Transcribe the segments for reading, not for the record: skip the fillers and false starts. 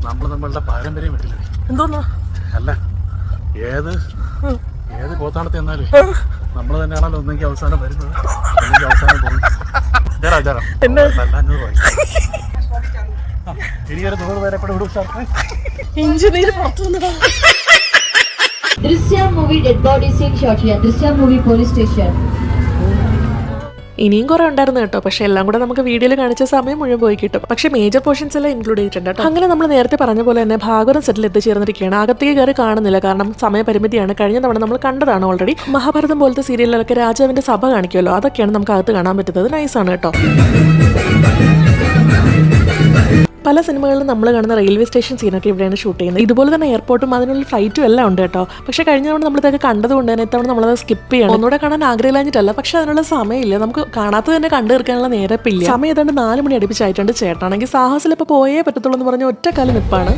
നമ്മളുടെ പാരമ്പര്യം വിട്ടില്ലേ? എന്തോന്നാ? അല്ല, ഏത് പോത്താണത്തെ എന്നാലും നമ്മൾ തന്നെയാണല്ലോ ഒന്നെങ്കിൽ അവസാനം വരുന്നത്, അല്ലെങ്കിൽ അവസാനം പോകുന്നത്. എനിക്കൊരു 100 പേരെ കൂടെ വിടും സാർ. എഞ്ചിനീയർ പുറത്തു വന്നതാ. Drishya movie dead body scene shot ചെയ്യാം. Drishya movie police station. ഇനിയും കുറെ ഉണ്ടായിരുന്നു കേട്ടോ, പക്ഷെ എല്ലാം കൂടെ നമുക്ക് വീഡിയോയിൽ കാണിച്ച സമയം മുഴുവൻ പോയി കിട്ടും. പക്ഷേ മേജർ പോർഷൻസ് എല്ലാം ഇൻക്ലൂഡ് ചെയ്തിട്ടുണ്ട് കേട്ടോ. അങ്ങനെ നമ്മൾ നേരത്തെ പറഞ്ഞ പോലെ തന്നെ ഭാഗവതം സെറ്റിൽ എത്തിച്ചേർന്നിരിക്കുകയാണ്. അകത്തേക്ക് കയറി കാണുന്നില്ല, കാരണം സമയപരിമിതിയാണ്. കഴിഞ്ഞ തവണ നമ്മൾ കണ്ടതാണ് ഓൾറെഡി. മഹാഭാരതം പോലത്തെ സീരിയലിലൊക്കെ രാജാവിന്റെ സഭ കാണിക്കുമല്ലോ, അതൊക്കെയാണ് നമുക്ക് അകത്ത് കാണാൻ പറ്റുന്നത്. നൈസാണ് കേട്ടോ. പല സിനിമകളിലും നമ്മൾ കാണുന്ന റെയിൽവേ സ്റ്റേഷൻ സീനൊക്കെ ഇവിടെയാണ് ഷൂട്ട് ചെയ്യുന്നത്. ഇതുപോലെ തന്നെ എയർപോർട്ടും അതിനുള്ള ഫ്ലൈറ്റും എല്ലാം ഉണ്ട് കേട്ടോ. പക്ഷേ കഴിഞ്ഞ തവണ നമ്മളിതൊക്കെ കണ്ടതുകൊണ്ട് തന്നെ ഇത്തവണ നമ്മളത് സ്കിപ്പ് ചെയ്യണം. ഒന്നുകൂടെ കാണാൻ ആഗ്രഹമില്ലാഞ്ഞിട്ടല്ല, പക്ഷെ അതിനുള്ള സമയമില്ല. നമുക്ക് കാണാത്തത് തന്നെ കണ്ടു തീർക്കാനുള്ള നേരപ്പില്ല. സമയം ഏതാണ്ട് 4 മണി അടുപ്പിച്ചായിട്ടുണ്ട്. ചേട്ടാണെങ്കിൽ സാഹസിൽ ഇപ്പോൾ പോയേ പറ്റത്തുള്ളൂ എന്ന് പറഞ്ഞ ഒറ്റക്കാലം നിൽപ്പാണ്.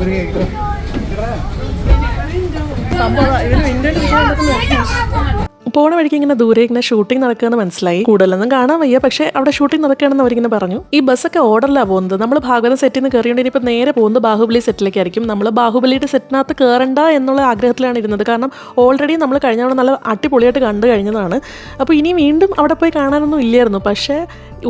പോണ വഴിക്ക് ഇങ്ങനെ ദൂരെ ഇങ്ങനെ ഷൂട്ടിംഗ് നടക്കുകയെന്ന് മനസ്സിലായി. കൂടുതലൊന്നും കാണാൻ വയ്യ, പക്ഷേ അവിടെ ഷൂട്ടിംഗ് നടക്കുകയാണെന്ന് അവരിങ്ങനെ പറഞ്ഞു. ഈ ബസ്സൊക്കെ ഓർഡറിലാണ് പോകുന്നത്. നമ്മൾ ഭാഗവതം സെറ്റിൽ നിന്ന് കയറിയോണ്ട് ഇനിയിപ്പോൾ നേരെ പോകുന്നത് ബാഹുബലി സെറ്റിലേക്കായിരിക്കും. നമ്മൾ ബാഹുബലിയുടെ സെറ്റിനകത്ത് കയറണ്ട എന്നുള്ള ആഗ്രഹത്തിലാണ് ഇരുന്നത്. കാരണം ഓൾറെഡി നമ്മൾ കഴിഞ്ഞ തവണ നല്ല അടിപൊളിയായിട്ട് കണ്ടു കഴിഞ്ഞതാണ്. അപ്പോൾ ഇനി വീണ്ടും അവിടെ പോയി കാണാനൊന്നും ഇല്ലായിരുന്നു. പക്ഷേ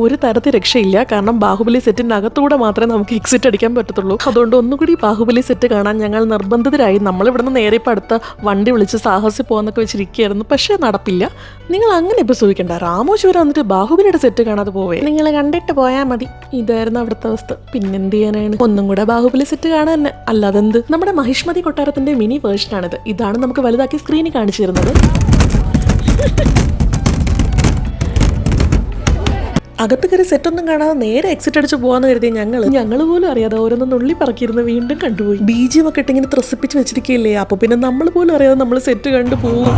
ഒരു തരത്തിൽ രക്ഷയില്ല, കാരണം ബാഹുബലി സെറ്റിൻ്റെ അകത്തൂടെ മാത്രമേ നമുക്ക് എക്സിറ്റ് അടിക്കാൻ പറ്റത്തുള്ളൂ. അതുകൊണ്ട് ഒന്നുകൂടി ബാഹുബലി സെറ്റ് കാണാൻ ഞങ്ങൾ നിർബന്ധിതരായി. നമ്മളിവിടുന്ന് നേരെ ഇപ്പോൾ അടുത്ത വണ്ടി വിളിച്ച് സാഹസിൽ പോകാനൊക്കെ വെച്ചിരിക്കുകയായിരുന്നു. പക്ഷേ നടപ്പില്ല. നിങ്ങൾ അങ്ങനെ ഇപ്പോൾ സൂചിക്കണ്ട. രാമോശ്വരം വന്നിട്ട് ബാഹുബലിയുടെ സെറ്റ് കാണാതെ പോവേ, നിങ്ങൾ കണ്ടിട്ട് പോയാൽ മതി. ഇതായിരുന്നു അവിടുത്തെ അവസ്ഥ. പിന്നെന്ത് ചെയ്യാനാണ്, ഒന്നും കൂടെ ബാഹുബലി സെറ്റ് കാണാൻ തന്നെ. അല്ലാതെന്ത്. നമ്മുടെ മഹിഷ്മതി കൊട്ടാരത്തിന്റെ മിനി വേർഷനാണിത്. ഇതാണ് നമുക്ക് വലുതാക്കി സ്ക്രീനിൽ കാണിച്ചു തരുന്നത്. അകത്ത് കയറി സെറ്റൊന്നും കാണാതെ നേരെ എക്സിറ്റ് അടിച്ച് പോകാന്ന് കരുതി ഞങ്ങൾ പോലും അറിയാതെ ഓരോന്നും നുള്ളി പറക്കിയിരുന്ന് വീണ്ടും കണ്ടുപോയി. BGM ഒക്കെ ഇട്ട് ഇങ്ങനെ ത്രസിപ്പിച്ച് വെച്ചിരിക്കുകയല്ലേ, അപ്പൊ പിന്നെ നമ്മൾ പോലും അറിയാതെ നമ്മൾ സെറ്റ് കണ്ടു പോകും.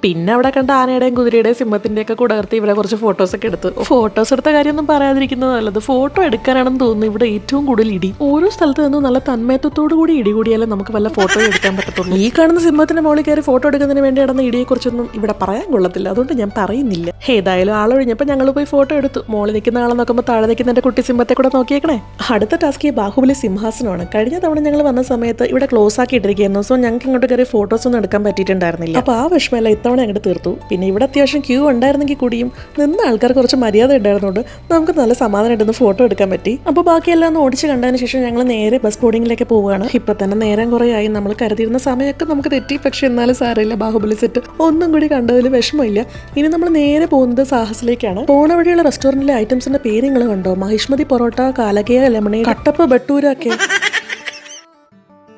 പിന്നെ അവിടെ കണ്ട ആനയുടെയും കുതിരയുടെയും സിംഹത്തിൻ്റെ ഒക്കെ കൂടെ നിർത്തി ഇവിടെ കുറച്ച് ഫോട്ടോസൊക്കെ എടുത്തു. ഫോട്ടോസ് എടുത്ത കാര്യമൊന്നും പറയാതിരിക്കുന്നത് നല്ലത്. ഫോട്ടോ എടുക്കാനാണെന്ന് തോന്നുന്നു ഇവിടെ ഏറ്റവും കൂടുതൽ ഇടി. ഓരോ സ്ഥലത്ത് നിന്നും നല്ല തന്മയത്വത്തോടു കൂടി ഇടി കൂടിയാലേ നമുക്ക് വല്ല ഫോട്ടോ എടുക്കാൻ പറ്റത്തുള്ളൂ. ഈ കാണുന്ന സിംഹത്തിന്റെ മുകളിൽ കയറി ഫോട്ടോ എടുക്കുന്നതിന് വേണ്ടി നടന്ന ഇടിയെക്കുറിച്ചൊന്നും ഇവിടെ പറയാൻ കൊള്ളത്തില്ല, അതുകൊണ്ട് ഞാൻ പറയുന്നില്ല. ഏതായാലും ആളൊഴിഞ്ഞപ്പോൾ ഞങ്ങൾ പോയി ഫോട്ടോ എടുത്തു. മോളിൽ നിൽക്കുന്ന ആളെ നോക്കുമ്പോൾ താഴെ നിൽക്കുന്ന എൻ്റെ കുട്ടി സിംഹത്തെ കൂടെ നോക്കിയേക്കണേ. അടുത്ത ടാസ്ക് ഈ ബാഹുബലി സിംഹാസനമാണ്. കഴിഞ്ഞ തവണ ഞങ്ങൾ വന്ന സമയത്ത് ഇവിടെ ക്ലോസ് ആക്കി ഇട്ടിരിക്കുകയായിരുന്നു. സോ ഞങ്ങൾക്ക് ഇങ്ങോട്ട് കയറി ഫോട്ടോസ് ഒന്നും എടുക്കാൻ പറ്റിയിട്ടുണ്ടായിരുന്നില്ല. അപ്പോൾ ആ വിഷമമല്ല ഇത്തവണ അങ്ങോട്ട് തീർത്തു. പിന്നെ ഇവിടെ അത്യാവശ്യം ക്യൂ ഉണ്ടായിരുന്നെങ്കിൽ കൂടിയും നിന്ന ആൾക്കാർ കുറച്ച് മര്യാദ ഉണ്ടായിരുന്നുകൊണ്ട് നമുക്ക് നല്ല സമാധാനമായിട്ടൊന്ന് ഫോട്ടോ എടുക്കാൻ പറ്റി. അപ്പോൾ ബാക്കിയെല്ലാം ഒന്ന് ഓടിച്ച് കണ്ടതിന് ശേഷം ഞങ്ങൾ നേരെ ബസ് ബോർഡിങ്ങിലേക്ക് പോവുകയാണ്. ഇപ്പം തന്നെ നേരം കുറേ ആയി. നമ്മൾ കരുതിയിരുന്ന സമയമൊക്കെ നമുക്ക് തെറ്റി, പക്ഷെ എന്നാലും സാരമില്ല. ബാഹുബലി സെറ്റ് ഒന്നും കൂടി കണ്ടതിൽ വിഷമമില്ല. ഇനി നമ്മൾ നേരെ പോകുന്നത് സാഹസിലേക്കാണ്. പോണ വഴിയുള്ള റെസ്റ്റോറൻറ്റിലെ ഐറ്റംസിന്റെ പേര് നിങ്ങൾ കണ്ടോ? മഹിഷ്മതി പൊറോട്ട, കാലകയ, ലെമണേഡ്, കട്ടപ്പ്, ബട്ടൂരൊക്കെ.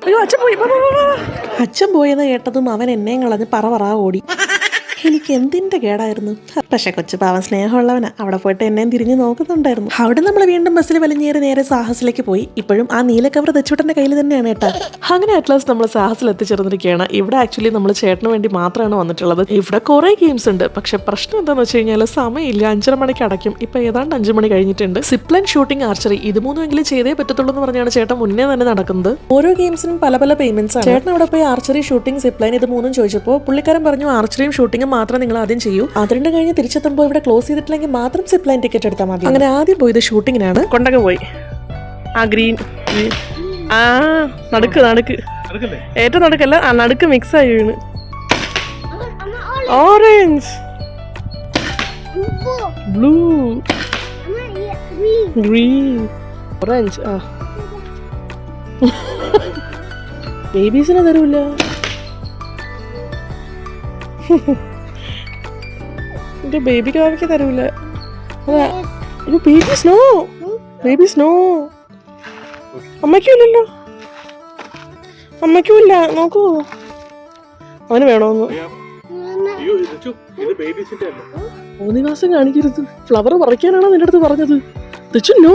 അയ്യോ, അച്ഛൻ പോയെന്ന് കേട്ടതും അവൻ എന്നെയും കളഞ്ഞ് പറ ഓടി. എനിക്ക് എന്തിന്റെ കേടായിരുന്നു. പക്ഷെ കൊച്ചു പാവൻ സ്നേഹമുള്ളവനാ. അവിടെ പോയിട്ട് എന്നെയും തിരിഞ്ഞു നോക്കുന്നുണ്ടായിരുന്നു. അവിടെ നമ്മൾ വീണ്ടും ബസ്സിൽ വലിഞ്ഞേറി നേരെ സാഹസിലേക്ക് പോയി. ഇപ്പോഴും ആ നീല കവർ തെച്ചുട്ടന്റെ കയ്യിൽ തന്നെയാണ് കേട്ടോ. അങ്ങനെ അറ്റ്ലാസ് നമ്മൾ സാഹസിൽ എത്തിച്ചേർന്നിരിക്കുകയാണ്. ഇവിടെ ആക്ച്വലി നമ്മൾ ചേട്ടന് വേണ്ടി മാത്രമാണ് വന്നിട്ടുള്ളത്. ഇവിടെ കുറെ ഗെയിംസ് ഉണ്ട്. പക്ഷെ പ്രശ്നം എന്താണെന്ന് വെച്ച് കഴിഞ്ഞാൽ സമയമില്ല. 5:30 മണിക്ക് അടയ്ക്കും. ഇപ്പൊ ഏതാണ്ട് 5 മണി കഴിഞ്ഞിട്ടുണ്ട്. സിപ്ലൈൻ, ഷൂട്ടിംഗ്, ആർച്ചറി ഇത് 3 ചെയ്തേ പറ്റത്തുള്ളൂ എന്ന് പറഞ്ഞാണ് ചേട്ടൻ മുന്നേ തന്നെ നടക്കുന്നത്. ഓരോ ഗെയിംസിനും പല പേയ്മെന്റ്സ് ആണ്. ചേട്ടൻ അവിടെ പോയി ആർച്ചറി, ഷൂട്ടിംഗ്, സിപ്ലൈൻ ഇത് 3 ചോദിച്ചപ്പോൾ പുള്ളിക്കാരൻ പറഞ്ഞു ആർച്ചറിയും ഷൂട്ടിംഗും മാത്രം നിങ്ങൾ ആദ്യം ചെയ്യൂ. അതിന്റെ കഴിഞ്ഞ് തിരിച്ചെത്തുമ്പോൾ ഇവിടെ ക്ലോസ് ചെയ്തിട്ടില്ലെങ്കിൽ മാത്രം സിപ്ലൈൻ ടിക്കറ്റ് എടുത്താൽ മതി. അങ്ങനെ ആദ്യം പോയത് ഷൂട്ടിങ്ങിനാണ്. കൊണ്ടൊക്കെ പോയി ആ ഗ്രീൻ നടുക്ക് ഏറ്റവും നടുക്കല്ല, ആ നടുക്ക് മിക്സ് ആയി വീണ്. Orange, blue, green, orange. ആ ബേബീസിനെ തരൂല. ബേബിക്ക് അവർക്ക് തരൂല. ബേബി സ്നോ അമ്മയ്ക്കുമില്ലല്ലോ. അമ്മയ്ക്കുമില്ല. നോക്കൂ, അവന് വേണോന്ന്. 3 മാസം കാണിക്കരുത്. ഫ്ലവർ പറിക്കാനാണോ നിന്റെ അടുത്ത് പറഞ്ഞത്? നോ,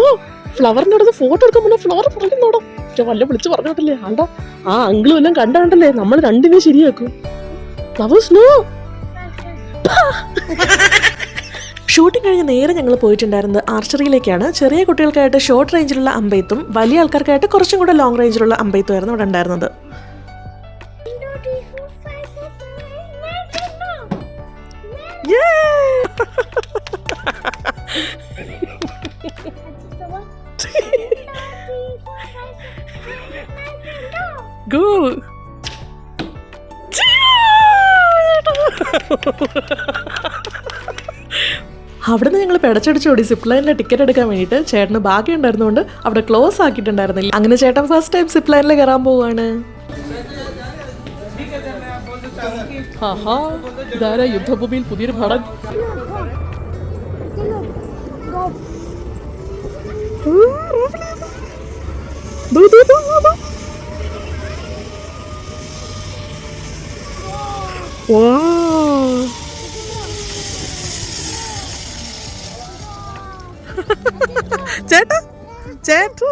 ഫ്ലവറിന്റെ അടുത്ത് ഫോട്ടോ എടുക്കാൻ മുന്നേ ഫ്ലവർ പറിക്കുന്നോടോ. വല്ല വിളിച്ച് പറഞ്ഞോട്ടല്ലേ. ആണ്ടാ ആ അങ്കിളും എല്ലാം കണ്ടാണ്ടല്ലേ നമ്മൾ രണ്ടിനെയും ശരിയാക്കും. Flowers no. ഷൂട്ടിംഗ് കഴിഞ്ഞ് നേരെ ഞങ്ങൾ പോയിട്ടുണ്ടായിരുന്നത് ആർച്ചറിയിലേക്കാണ്. ചെറിയ കുട്ടികൾക്കായിട്ട് ഷോർട്ട് റേഞ്ചിലുള്ള അമ്പെയ്ത്തും വലിയ ആൾക്കാർക്കായിട്ട് കുറച്ചും കൂടെ ലോങ് റേഞ്ചിലുള്ള അമ്പെയ്ത്തും ആയിരുന്നു അവിടെ ഉണ്ടായിരുന്നത്. അവിടുന്ന് ഞങ്ങൾ പിടച്ചടിച്ചോടി സിപ്പ് ലൈനിലെ ടിക്കറ്റ് എടുക്കാൻ വേണ്ടിയിട്ട്. ചേട്ടന് ബാക്കി ഉണ്ടായിരുന്നുകൊണ്ട് അവിടെ ക്ലോസ് ആക്കിയിട്ടുണ്ടായിരുന്നില്ല. അങ്ങനെ ചേട്ടൻ ഫസ്റ്റ് ടൈം സിപ്പ് ലൈനിൽ കയറാൻ പോവാണ്. ഇതാരാ യുദ്ധഭൂമിയിൽ പുതിയൊരു പടം. ചേട്ടാ ചേട്ടാ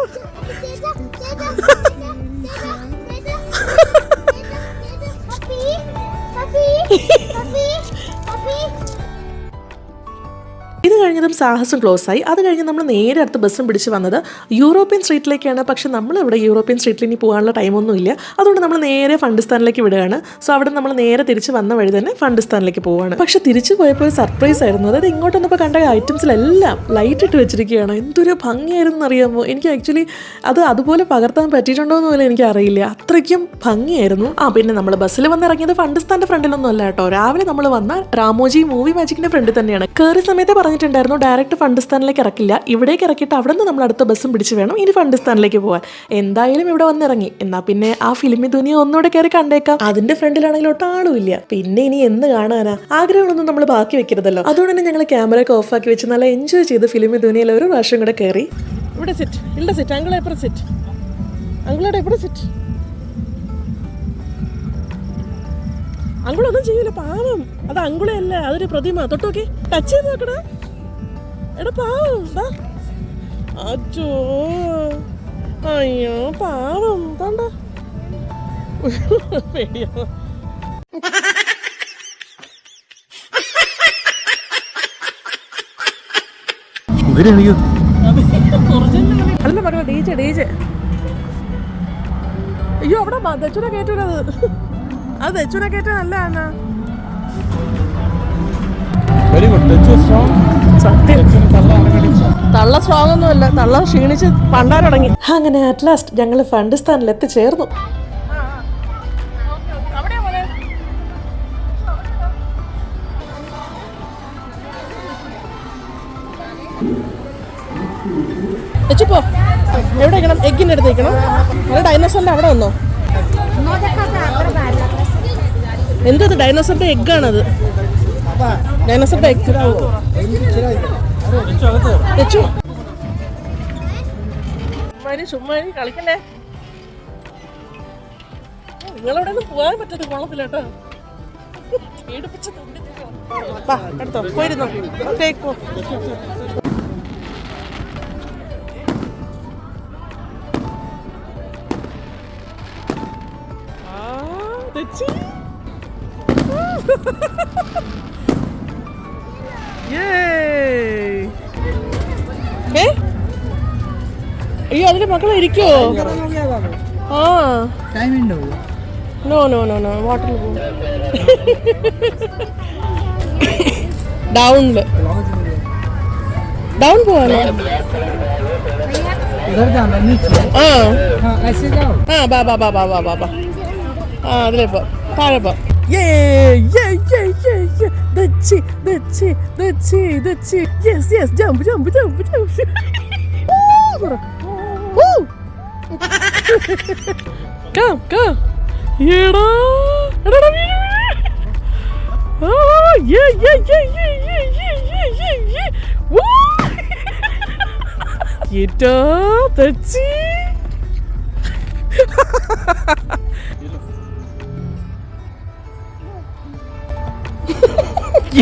ഇത് കഴിഞ്ഞതും സാഹസം ക്ലോസ് ആയി. അത് കഴിഞ്ഞ് നമ്മൾ നേരെ അടുത്ത ബസ്സും പിടിച്ച് വന്നത് യൂറോപ്യൻ സ്ട്രീറ്റിലേക്കാണ്. പക്ഷെ നമ്മളിവിടെ യൂറോപ്യൻ സ്ട്രീറ്റിൽ ഇനി പോകാനുള്ള ടൈമൊന്നുമില്ല. അതുകൊണ്ട് നമ്മൾ നേരെ ഫണ്ടിസ്ഥാനിലേക്ക് വിടുകയാണ്. സോ അവിടെ നമ്മൾ നേരെ തിരിച്ച് വന്ന വഴി തന്നെ ഫണ്ടിസ്ഥാനിലേക്ക് പോവുകയാണ്. പക്ഷെ തിരിച്ചു പോയപ്പോൾ സർപ്രൈസ് ആയിരുന്നു. അതായത് ഇങ്ങോട്ട് വന്നപ്പോൾ കണ്ട ഐറ്റംസിലെല്ലാം ലൈറ്റ് ഇട്ട് വെച്ചിരിക്കുകയാണ്. എന്തൊരു ഭംഗിയായിരുന്നു അറിയാമോ. എനിക്ക് ആക്ച്വലി അത് അതുപോലെ പകർത്താൻ പറ്റിയിട്ടുണ്ടോ എന്ന് പോലും എനിക്ക് അറിയില്ല. അത്രയ്ക്കും ഭംഗിയായിരുന്നു. പിന്നെ നമ്മൾ ബസ്സിൽ വന്നിറങ്ങിയത് ഫണ്ടിസ്ഥാന്റെ ഫ്രണ്ടിലൊന്നും അല്ല കേട്ടോ. രാവിലെ നമ്മൾ വന്ന രാമോജി മൂവി മാജിക്കിന്റെ ഫ്രണ്ടിൽ തന്നെയാണ്. കയറിയ സമയത്ത് പറഞ്ഞിട്ടുണ്ടായിരുന്നു ഡയറക്റ്റ് ഫണ്ടിസ്ഥാനിലേക്ക് ഇറക്കില്ല, ഇവിടേക്ക് ഇറക്കിയിട്ട് അവിടെ നിന്ന് നമ്മൾ അടുത്ത ബസ്സും പിടിച്ച് വേണം ഇനി ഫണ്ടിസ്ഥാനിലേക്ക് പോകാൻ. എന്തായാലും ഇവിടെ വന്നിറങ്ങി, എന്നാ പിന്നെ ആ ഫിലിമി ദുനിയ ഒന്നുകൂടെ കയറി കണ്ടേക്കാം. അതിന്റെ ഫ്രണ്ടിലാണെങ്കിൽ ഒട്ടാളുമില്ല. പിന്നെ ഇനി എന്ന് കാണാനാ, ആഗ്രഹങ്ങളൊന്നും നമ്മൾ ബാക്കി വെക്കരുതല്ലോ. അതുകൊണ്ട് തന്നെ ഞങ്ങൾ ക്യാമറ ഒക്കെ ഓഫ് ആക്കി വെച്ച് നല്ല എൻജോയ് ചെയ്ത് ഫിലിമി ദുനിയയിൽ ഒരു പ്രാവശ്യം കൂടെ കയറി. ഇവിടെ സെറ്റ് ഇല്ല സെറ്റ് അങ്കിളെ എപ്പുറം സെറ്റ് അങ്കിളോടെ എപ്പുറം സെറ്റ്. അങ്കിളൊന്നും ചെയ്യൂല, പാവം. അത് അങ്കിളെ അല്ല, അതൊരു പ്രതിമ. തൊട്ടോക്കെ ടച്ച് ചെയ്ത് നോക്കടാ. എടാ പാവം. അച്ചോ അയ്യോ പാവം. താണ്ട പേടിയാ. അല്ല മക്കളെ ഡീജെ ഡീജെ. അയ്യോ അവിടെ ദച്ചുനെ കേട്ടൂലത്. അത് ദച്ചുനെ കേട്ട നല്ല എന്നാ. തള്ള സ്ട്രോങ് ഒന്നും അല്ല, തള്ള ക്ഷീണിച്ച് പണ്ടാൻ തുടങ്ങി. അങ്ങനെ അറ്റ് ലാസ്റ്റ് ഞങ്ങൾ ഫണ്ടിസ്ഥാനിൽ എത്തിച്ചേർന്നു. പോ എവിടെ വെക്കണം? എഗ്ഗിൻ്റെ അടുത്ത് വെക്കണം. അത് ഡൈനോസറിന്റെ അവിടെ വന്നോ? എന്തത് ഡൈനോസറിന്റെ എഗ്ഗാണത്. ഡൈനോസറിന്റെ എഗ്. ചുമ്മാ കളിക്കല്ലേ. നിങ്ങളവിടെ ഒന്നും പോകാൻ പറ്റത് കുളത്തില്ല കേട്ടോ. എടുത്തോ പോയിരുന്നോ. അയ്യോ അതിന്റെ മക്കളെ ഇരിക്കോ? നോ നോ നോ നോ വാട്ടറിൽ പോകും. ഡൗണില് ഡൗൺ പോവാനോ? ബാ ബാ ബാ ബാ ബാ ബാ ബാ. അതിലേ പോ, താഴെ പോ.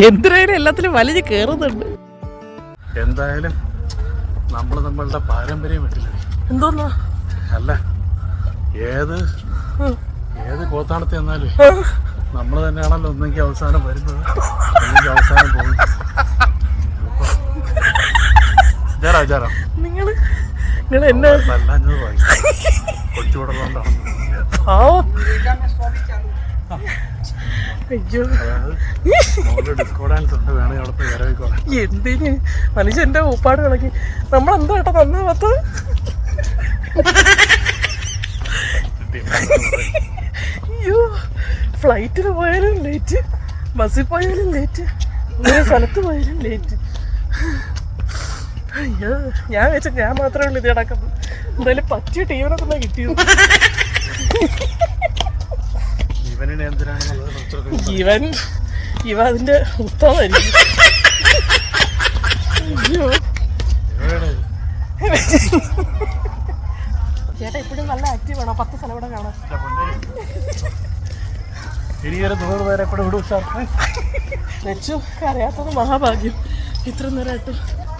എന്തിനായാലും എല്ലാത്തിലും വലിഞ്ഞ് കേറുന്നുണ്ട്. എന്തായാലും നമ്മൾ നമ്മളുടെ പാരമ്പര്യം വിട്ടില്ല. എന്തോന്നാ അല്ല ഏത് കോത്താണത്ത് എന്നാലും നമ്മൾ തന്നെയാണല്ലോ ഒന്നെങ്കിൽ അവസാനം വരുന്നത്, അല്ലെങ്കിൽ അവസാനം പോകുന്നത്. വിചാരം നിങ്ങൾ എന്നെ തല്ലാഞ്ഞത് കൊച്ചുകൂടുള്ളതുകൊണ്ടാണ്. അയ്യോ ഡിസ്കോ ഡാൻസ് ഉണ്ട്, വേണമെങ്കിൽ അവിടെ പോയി വരവിക്കോളാം. എന്തിന് മനുഷ്യന്റെ ഊപ്പാട് കണക്കി നമ്മളെന്താ കേട്ടോ തന്നാമത്ത. അയ്യോ ഫ്ലൈറ്റിൽ പോയാലും ലേറ്റ്, ബസ്സിൽ പോയാലും ലേറ്റ്, ഓരോ സ്ഥലത്ത് പോയാലും ലേറ്റ്. അയ്യോ ഞാൻ വെച്ച ഞാൻ മാത്രമേ ഉള്ളൂ ഇത് കിടക്കുന്നത്. എന്തായാലും പറ്റിയ ടീമിനെ തന്നെ കിട്ടിയത്. ഇവ അതിന്റെ ഉത്തമായിരിക്കും. അയ്യോ ചേട്ടാ ഇപ്പോഴും നല്ല ആക്റ്റീവ് ആണോ? 10 സ്ഥലം ഇവിടെ കാണാം. വെച്ചു അറിയാത്തത് മഹാഭാഗ്യം. ഇത്ര നേരമായിട്ട്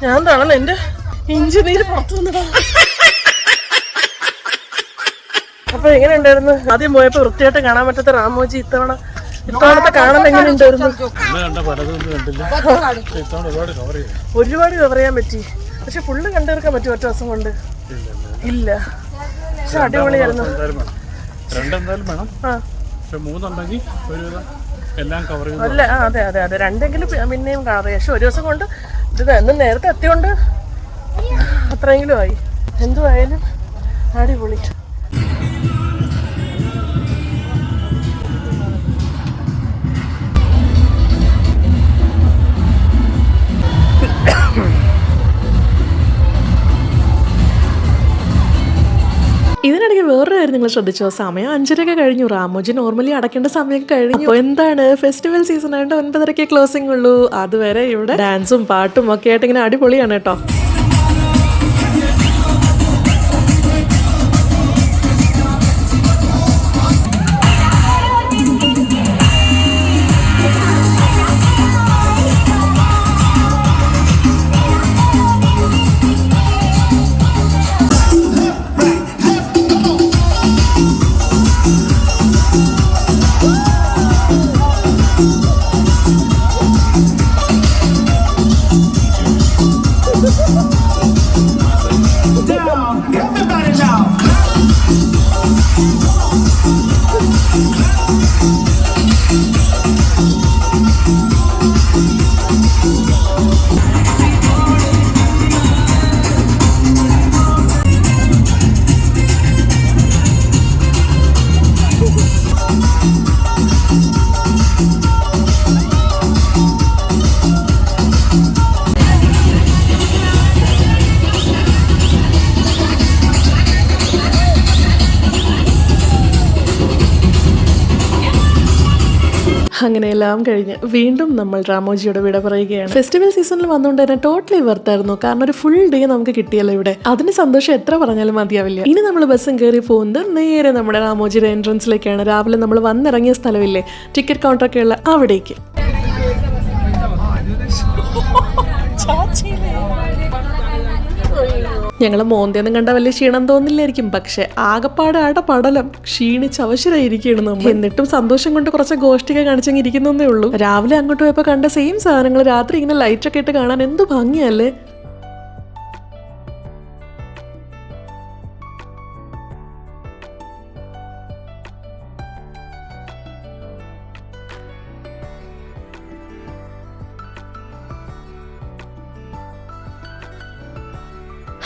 ഞാൻ താണെന്ന് എന്റെ ഇഞ്ചിനീര് പുറത്തു വന്നിടാ. അപ്പൊ എങ്ങനെ ഉണ്ടായിരുന്നു? ആദ്യം പോയപ്പോ വൃത്തിയായിട്ട് കാണാൻ പറ്റാത്ത രാമോജി ഇത്തവണത്തെ കാണാൻ എങ്ങനെ ഉണ്ടായിരുന്നു? ഒരുപാട് കവർ ചെയ്യാൻ പറ്റി, പക്ഷെ ഫുള്ള് കണ്ടെടുക്കാൻ പറ്റും ഒറ്റ ദിവസം കൊണ്ട് ഇല്ല. പക്ഷെ അടിപൊളിയായിരുന്നു. അല്ല അതെ അതെ അതെ രണ്ടെങ്കിലും പിന്നെയും കവർ ചെയ്യാം. പക്ഷെ ഒരു ദിവസം കൊണ്ട് ഇത് എന്നും നേരത്തെ എത്തിയോണ്ട് അത്രയെങ്കിലും ആയി. എന്തുമായാലും അടിപൊളി. ഇതിനിടയ്ക്ക് വേറൊരു കാര്യം നിങ്ങൾ ശ്രദ്ധിച്ചോ? സമയം 5:30 കഴിഞ്ഞു. രാമോജി നോർമലി അടയ്ക്കേണ്ട സമയം കഴിഞ്ഞു. എന്താണ് ഫെസ്റ്റിവൽ സീസൺ ആയിട്ട് 9:30 ക്ലോസിംഗ് ഉള്ളൂ. അതുവരെ ഇവിടെ ഡാൻസും പാട്ടും ഒക്കെ ആയിട്ട് ഇങ്ങനെ അടിപൊളിയാണ് കേട്ടോ. അങ്ങനെയെല്ലാം കഴിഞ്ഞ് വീണ്ടും നമ്മൾ രാമോജിയുടെ വിട പറയുകയാണ്. ഫെസ്റ്റിവൽ സീസണിൽ വന്നുകൊണ്ട് തന്നെ ടോട്ടലി വെർത്തായിരുന്നു. കാരണം ഒരു ഫുൾ ഡേ നമുക്ക് കിട്ടിയല്ലോ ഇവിടെ. അതിന് സന്തോഷം എത്ര പറഞ്ഞാലും മതിയാവില്ല. ഇനി നമ്മൾ ബസ്സും കയറി പോകുന്നത് നേരെ നമ്മുടെ രാമോജിയുടെ എൻട്രൻസിലേക്കാണ്. രാവിലെ നമ്മൾ വന്നിറങ്ങിയ സ്ഥലമില്ലേ, ടിക്കറ്റ് കൗണ്ടറൊക്കെ ഉള്ള അവിടേക്ക്. ഞങ്ങൾ മോന്തിയൊന്നും കണ്ട വലിയ ക്ഷീണം തോന്നില്ലായിരിക്കും, പക്ഷെ ആകപ്പാട് പടലം ക്ഷീണിച്ച് അവശരായിരിക്കുകയാണ് നമ്മൾ. എന്നിട്ടും സന്തോഷം കൊണ്ട് കുറച്ച് ഗോഷ്ടിക കാണിച്ചെങ്കിൽ ഇരിക്കുന്നേ ഉള്ളൂ. രാവിലെ അങ്ങോട്ട് പോയപ്പോൾ കണ്ട സെയിം സാധനങ്ങൾ രാത്രി ഇങ്ങനെ ലൈറ്റൊക്കെ ഇട്ട് കാണാൻ എന്ത് ഭംഗിയല്ലേ.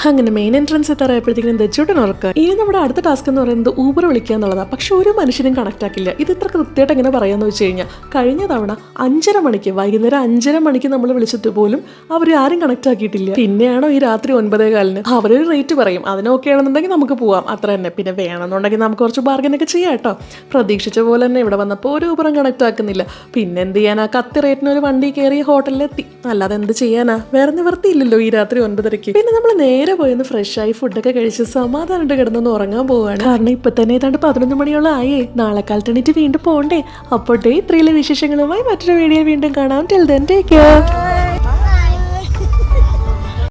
അങ്ങനെ മെയിൻ എൻട്രൻസ് എത്താറായപ്പോഴത്തേക്കും ദച്ചൂട്ടൻ ഉറക്കുക. ഇനി നമ്മുടെ അടുത്ത ടാസ്ക് എന്ന് പറയുന്നത് ഊബർ വിളിക്കുക എന്നുള്ളതാണ്. പക്ഷെ ഒരു മനുഷ്യനും കണക്ട് ആക്കില്ല. ഇത് ഇത്ര കൃത്യമായിട്ട് എങ്ങനെ പറയാന്ന് വെച്ച് കഴിഞ്ഞാൽ കഴിഞ്ഞ തവണ 5:30 മണിക്ക് വൈകുന്നേരം 5:30 മണിക്ക് നമ്മൾ വിളിച്ചിട്ട് പോലും അവർ ആരും കണക്ട് ആക്കിയിട്ടില്ല. പിന്നെയാണോ ഈ രാത്രി 9:15 അവരൊരു റേറ്റ് പറയും. അതിനൊക്കെ ആണെന്നുണ്ടെങ്കിൽ നമുക്ക് പോവാം, അത്ര തന്നെ. പിന്നെ വേണമെന്നുണ്ടെങ്കിൽ നമുക്ക് കുറച്ച് ബാർഗനൊക്കെ ചെയ്യാം കേട്ടോ. പ്രതീക്ഷിച്ച പോലെ തന്നെ ഇവിടെ വന്നപ്പോൾ ഒരു ഊബറും കണക്ട് ആക്കുന്നില്ല. പിന്നെ എന്ത് ചെയ്യാനാ, കത്തി റേറ്റിന് ഒരു വണ്ടി കയറി ഹോട്ടലിലെത്തി. അല്ലാതെ എന്ത് ചെയ്യാനാ, വേറെ നിവർത്തിയില്ലല്ലോ ഈ രാത്രി 9:30. പിന്നെ നമ്മൾ നേരെ പോയൊന്ന് ഫ്രഷായി ഫുഡൊക്കെ കഴിച്ച് സമാധാനമായിട്ട് കിടന്നൊന്ന് ഉറങ്ങാൻ പോവാണ്. കാരണം ഇപ്പൊ തന്നെ ഏതാണ്ട് 11 മണിയോളം ആയേ. നാളെ കാലത്തെണീറ്റ് വീണ്ടും പോകണ്ടേ. അപ്പോൾ ഡേ 3 വിശേഷങ്ങളുമായി മറ്റൊരു വീഡിയോ വീണ്ടും കാണാം. Till then take care.